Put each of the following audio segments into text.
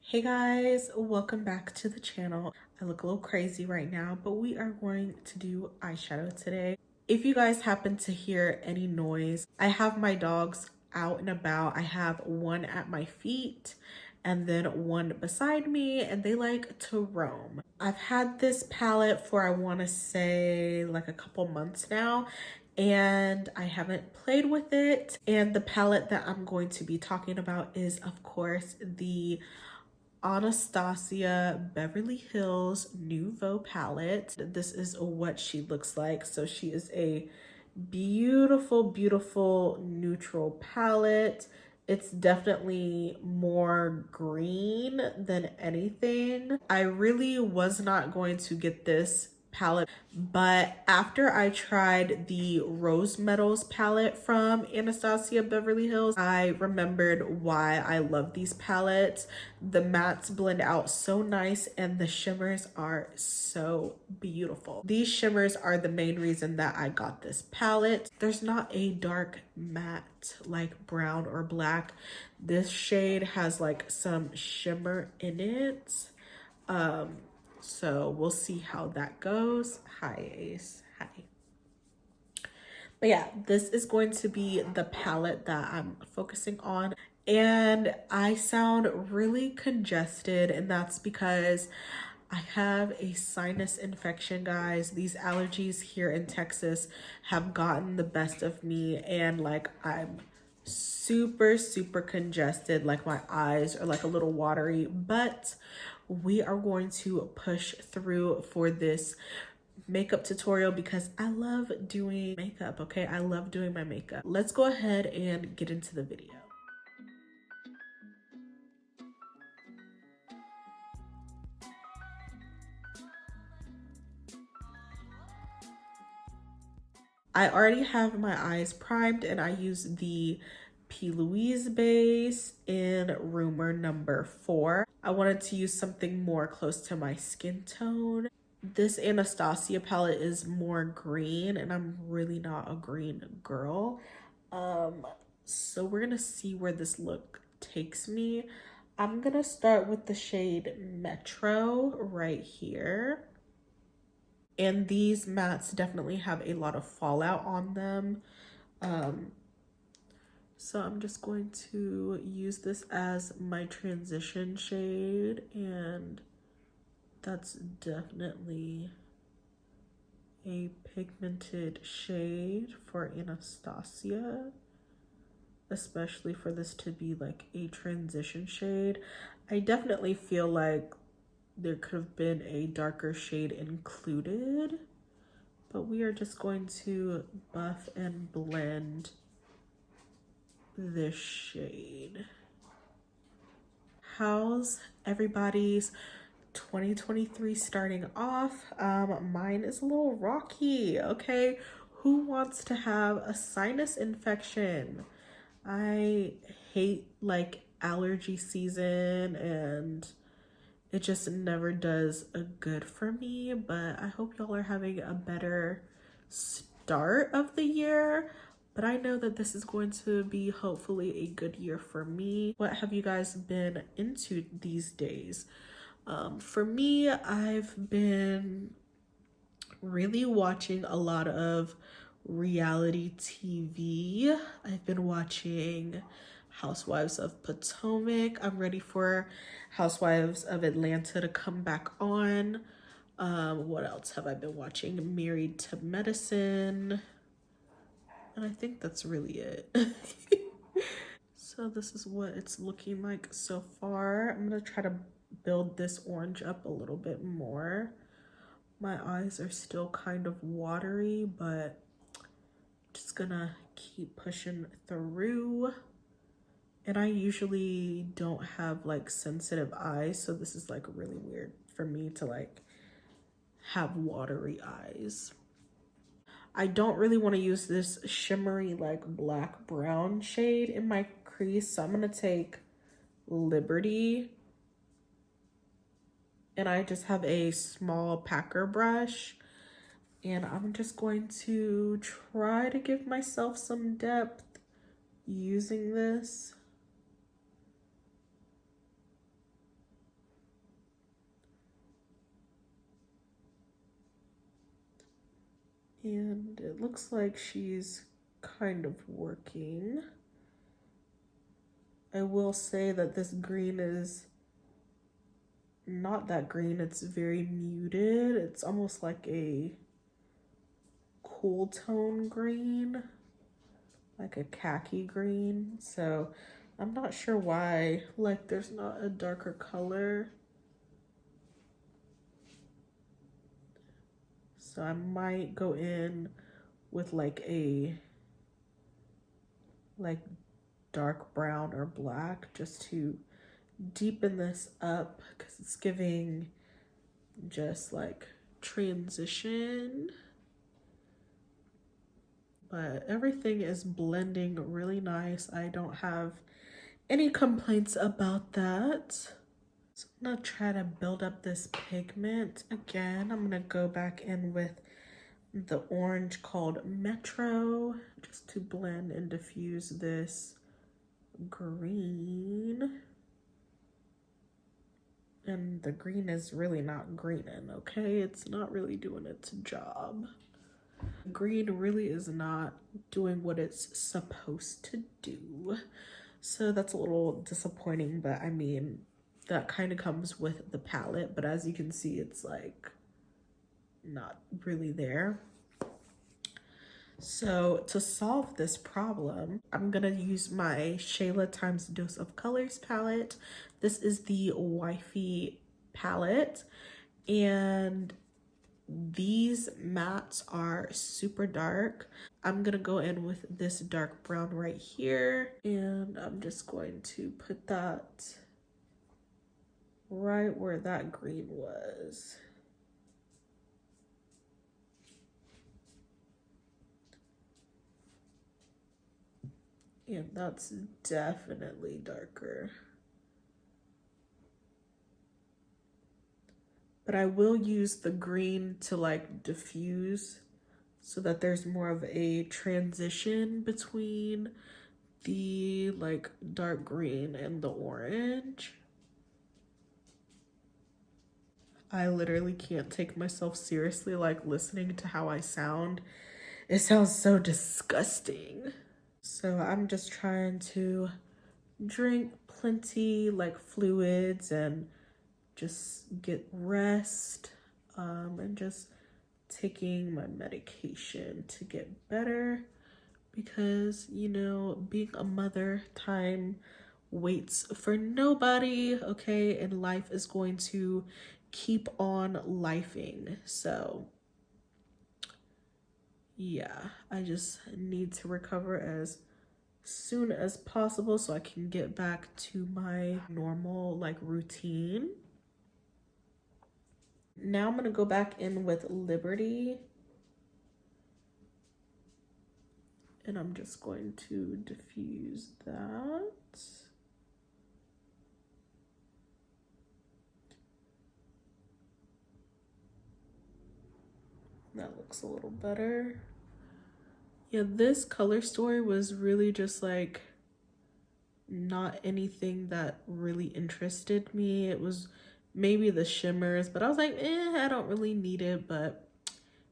Hey guys, welcome back to the channel. I look a little crazy right now, but we are going to do eyeshadow today. If you guys happen to hear any noise, I have my dogs out and about. I have one at my feet and then one beside me, and they like to roam. I've had this palette for I want to say like a couple months now, and I haven't played with it. And the palette that I'm going to be talking about is, of course, the Anastasia Beverly Hills Nouveau palette. This is what she looks like. So she is a beautiful neutral palette. It's definitely more green than anything. I really was not going to get this palette, but after I tried the Rose Metals palette from Anastasia Beverly Hills, I remembered why I love these palettes. The mattes blend out so nice and the shimmers are so beautiful. These shimmers are the main reason that I got this palette. There's not a dark matte like brown or black. This shade has like some shimmer in it. So we'll see how that goes. Hi, Ace. Hi. But yeah, this is going to be the palette that I'm focusing on. And I sound really congested, and that's because I have a sinus infection, guys. These allergies here in Texas have gotten the best of me, and like I'm super congested. Like my eyes are like a little watery, but we are going to push through for this makeup tutorial because I love doing makeup, okay? I love doing my makeup. Let's go ahead and get into the video. I already have my eyes primed and I use the P.louise base in Rumour number 4. I wanted to use something more close to my skin tone. This Anastasia palette is more green and I'm really not a green girl. So we're gonna see where this look takes me. I'm gonna start with the shade Metro right here. And these mattes definitely have a lot of fallout on them. So I'm just going to use this as my transition shade, and that's definitely a pigmented shade for Anastasia, especially for this to be like a transition shade. I definitely feel like there could have been a darker shade included, but we are just going to buff and blend this shade. How's everybody's 2023 starting off? Mine is a little rocky, okay? Who wants to have a sinus infection? I hate like allergy season and it just never does a good for me, but I hope y'all are having a better start of the year. But I know that this is going to be hopefully a good year for me. What have you guys been into these days? For me, I've been really watching a lot of reality TV. I've been watching Housewives of Potomac. I'm ready for Housewives of Atlanta to come back on. What else have I been watching? Married to Medicine. And I think that's really it. So this is what it's looking like so far. I'm gonna try to build this orange up a little bit more. My eyes are still kind of watery, but just gonna keep pushing through. And I usually don't have like sensitive eyes, so this is like really weird for me to like have watery eyes. I don't really want to use this shimmery like black brown shade in my crease, so I'm gonna take Liberty, and I just have a small packer brush, and I'm just going to try to give myself some depth using this. And it looks like she's kind of working. I will say that this green is not that green. It's very muted. It's almost like a cool tone green, like a khaki green. So I'm not sure why, like, there's not a darker color. So I might go in with like a dark brown or black just to deepen this up, because it's giving just like transition. But everything is blending really nice. I don't have any complaints about that. So I'm gonna try to build up this pigment again. I'm gonna go back in with the orange called Metro just to blend and diffuse this green. And the green is really not greening, okay? It's not really doing its job. Green really is not doing what it's supposed to do. So that's a little disappointing, but I mean, that kind of comes with the palette, but as you can see, it's like not really there. So to solve this problem, I'm gonna use my Shayla times Dose of Colors palette. This is the Wifey palette, and these mattes are super dark. I'm gonna go in with this dark brown right here, and I'm just going to put that right where that green was. And that's definitely darker. But I will use the green to like diffuse so that there's more of a transition between the like dark green and the orange. I literally can't take myself seriously, like listening to how I sound. It sounds so disgusting. So I'm just trying to drink plenty like fluids and just get rest, and just taking my medication to get better, because you know, being a mother, time waits for nobody, okay? And life is going to keep on lifing. So yeah, I just need to recover as soon as possible so I can get back to my normal like routine. Now I'm gonna go back in with Liberty, and I'm just going to diffuse that. That looks a little better. Yeah, this color story was really just like not anything that really interested me. It was maybe the shimmers, but I was like, I don't really need it, but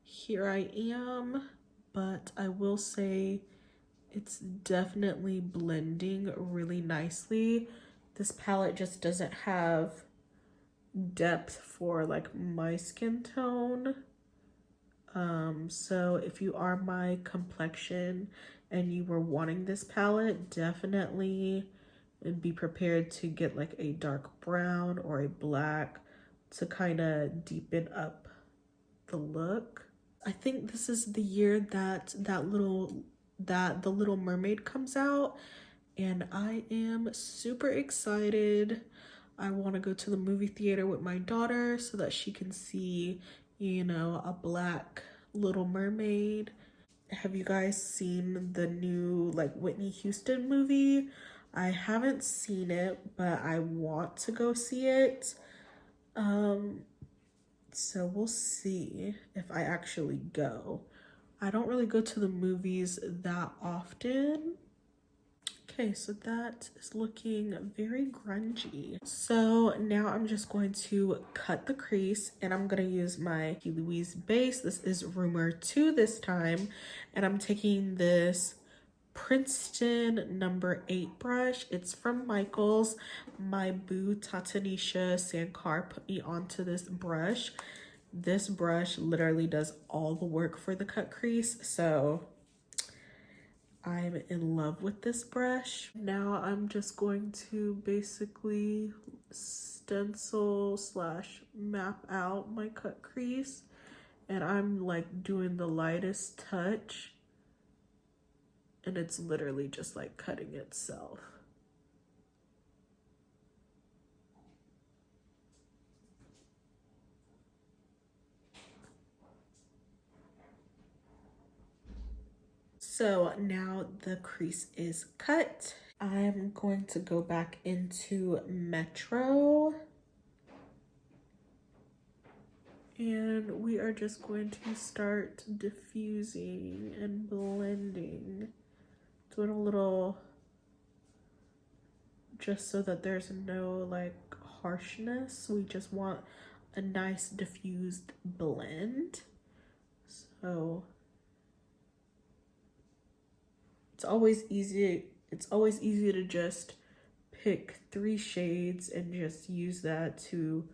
here I am. But I will say it's definitely blending really nicely. This palette just doesn't have depth for like my skin tone. So if you are my complexion and you were wanting this palette, definitely be prepared to get like a dark brown or a black to kind of deepen up the look. I think this is the year that the Little Mermaid comes out, and I am super excited. I want to go to the movie theater with my daughter so that she can see, you know, a black Little Mermaid. Have you guys seen the new like Whitney Houston movie? I haven't seen it, but I want to go see it. So we'll see if I actually go. I don't really go to the movies that often. Okay, so that is looking very grungy. So now I'm just going to cut the crease, and I'm gonna use my P.louise base. This is Rumour 2 this time, and I'm taking this Princeton number 8 brush. It's from Michaels. My boo Tatanisha Sankar put me onto this brush. This brush literally does all the work for the cut crease, so I'm in love with this brush. Now I'm just going to basically stencil slash map out my cut crease, and I'm like doing the lightest touch, and it's literally just like cutting itself. So now the crease is cut. I'm going to go back into Metro, and we are just going to start diffusing and blending, doing a little, just so that there's no like harshness. We just want a nice diffused blend. So it's always easy to just pick 3 shades and just use that to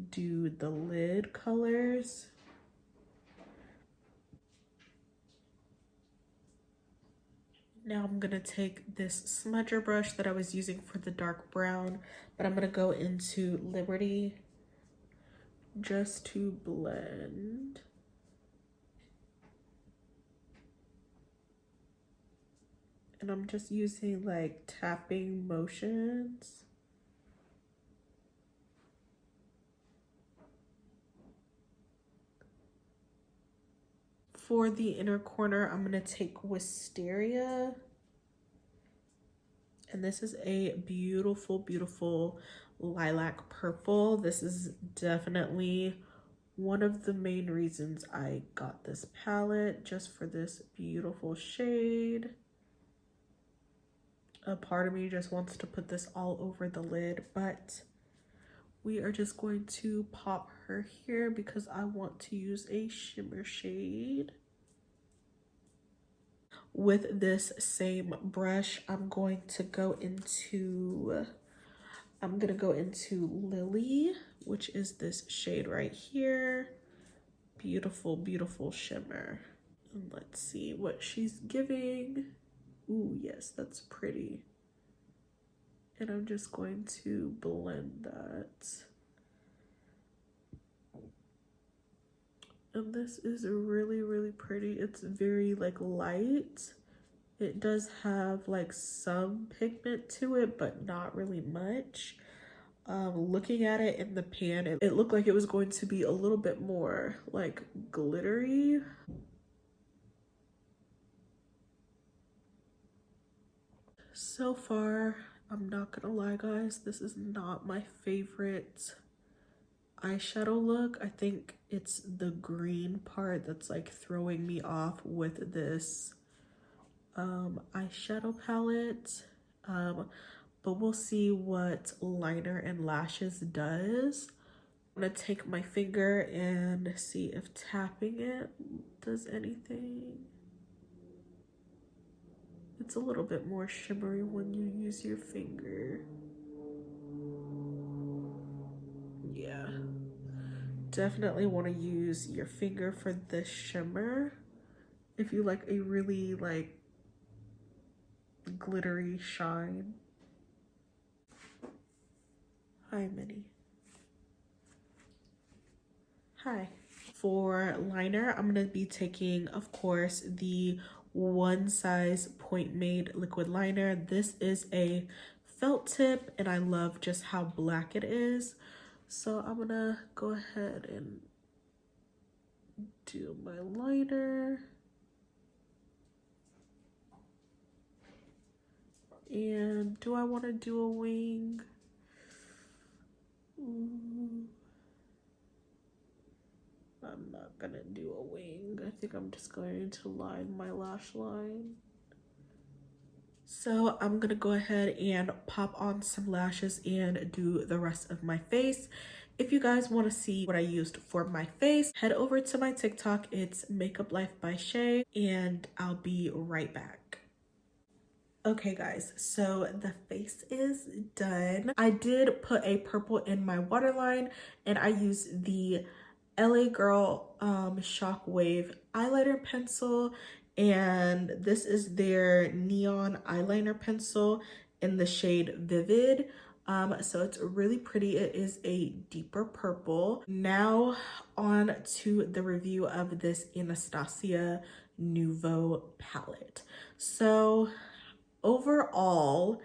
do the lid colors. Now I'm gonna take this smudger brush that I was using for the dark brown, but I'm gonna go into Liberty just to blend. And I'm just using like tapping motions. For the inner corner, I'm gonna take Wisteria. And this is a beautiful, beautiful lilac purple. This is definitely one of the main reasons I got this palette, just for this beautiful shade. A part of me just wants to put this all over the lid, but we are just going to pop her here because I want to use a shimmer shade. With this same brush, I'm gonna go into Lily, which is this shade right here. Beautiful, beautiful shimmer. And let's see what she's giving. Ooh, yes, that's pretty. And I'm just going to blend that. And this is really, really pretty. It's very like light. It does have like some pigment to it, but not really much. Looking at it in the pan, it looked like it was going to be a little bit more like glittery. So far, I'm not gonna lie guys, this is not my favorite eyeshadow look. I think it's the green part that's like throwing me off with this eyeshadow palette. But we'll see what liner and lashes does. I'm gonna take my finger and see if tapping it does anything. It's a little bit more shimmery when you use your finger. Yeah. Definitely want to use your finger for this shimmer if you like a really like glittery shine. Hi, Minnie. Hi. For liner, I'm going to be taking, of course, the One Size Point Made liquid liner. This is a felt tip, and I love just how black it is. So I'm going to go ahead and do my liner. And do I want to do a wing? I'm not gonna do a wing. I think I'm just going to line my lash line. So I'm gonna go ahead and pop on some lashes and do the rest of my face. If you guys want to see what I used for my face, head over to my TikTok. It's Makeup Life by Chey, and I'll be right back. Okay guys, so the face is done. I did put a purple in my waterline, and I used the LA Girl Shockwave eyeliner pencil, and this is their neon eyeliner pencil in the shade Vivid. So it's really pretty. It is a deeper purple. Now on to the review of this Anastasia Nouveau palette. So overall,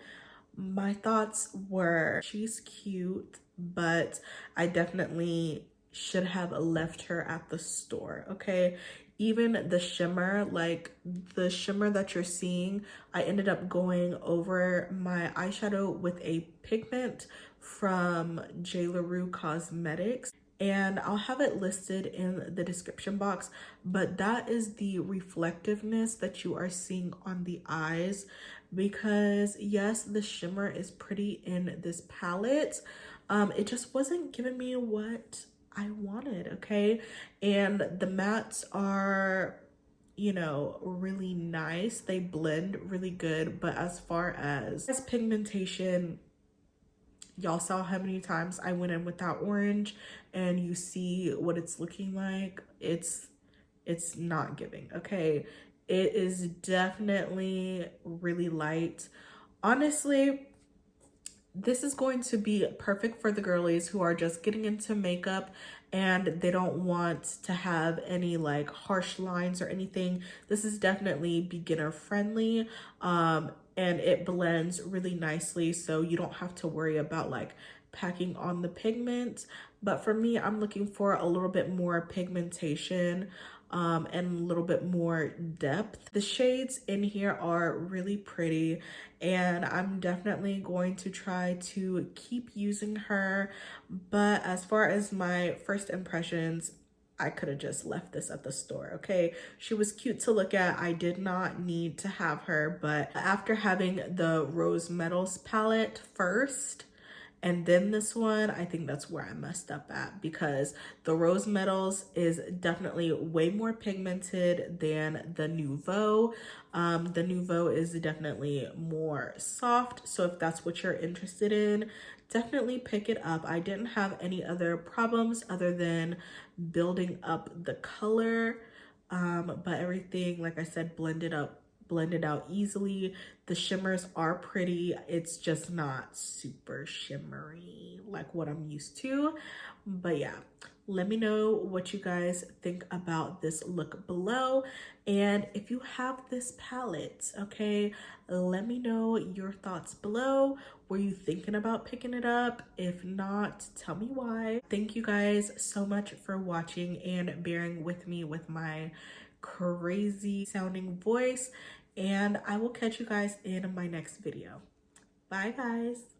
my thoughts were she's cute, but I definitely should have left her at the store, okay? Even the shimmer, like the shimmer that you're seeing, I ended up going over my eyeshadow with a pigment from Jlarue Cosmetics, and I'll have it listed in the description box, but that is the reflectiveness that you are seeing on the eyes, because yes, the shimmer is pretty in this palette. It just wasn't giving me what I wanted, okay? And the mattes are, you know, really nice. They blend really good, but as far as pigmentation, y'all saw how many times I went in with that orange, and you see what it's looking like. It's not giving, okay? It is definitely really light. Honestly, this is going to be perfect for the girlies who are just getting into makeup and they don't want to have any like harsh lines or anything. This is definitely beginner friendly, and it blends really nicely, so you don't have to worry about like packing on the pigment. But for me, I'm looking for a little bit more pigmentation, and a little bit more depth. The shades in here are really pretty, and I'm definitely going to try to keep using her. But as far as my first impressions, I could have just left this at the store, okay? She was cute to look at. I did not need to have her, but after having the Rose Metals palette first, and then this one, I think that's where I messed up at, because the Rose Metals is definitely way more pigmented than the Nouveau. The Nouveau is definitely more soft. So if that's what you're interested in, definitely pick it up. I didn't have any other problems other than building up the color. But everything, like I said, blended out easily. The shimmers are pretty. It's just not super shimmery like what I'm used to. But yeah, let me know what you guys think about this look below. And if you have this palette, okay, let me know your thoughts below. Were you thinking about picking it up? If not, tell me why. Thank you guys so much for watching and bearing with me with my crazy sounding voice, and I will catch you guys in my next video. Bye guys.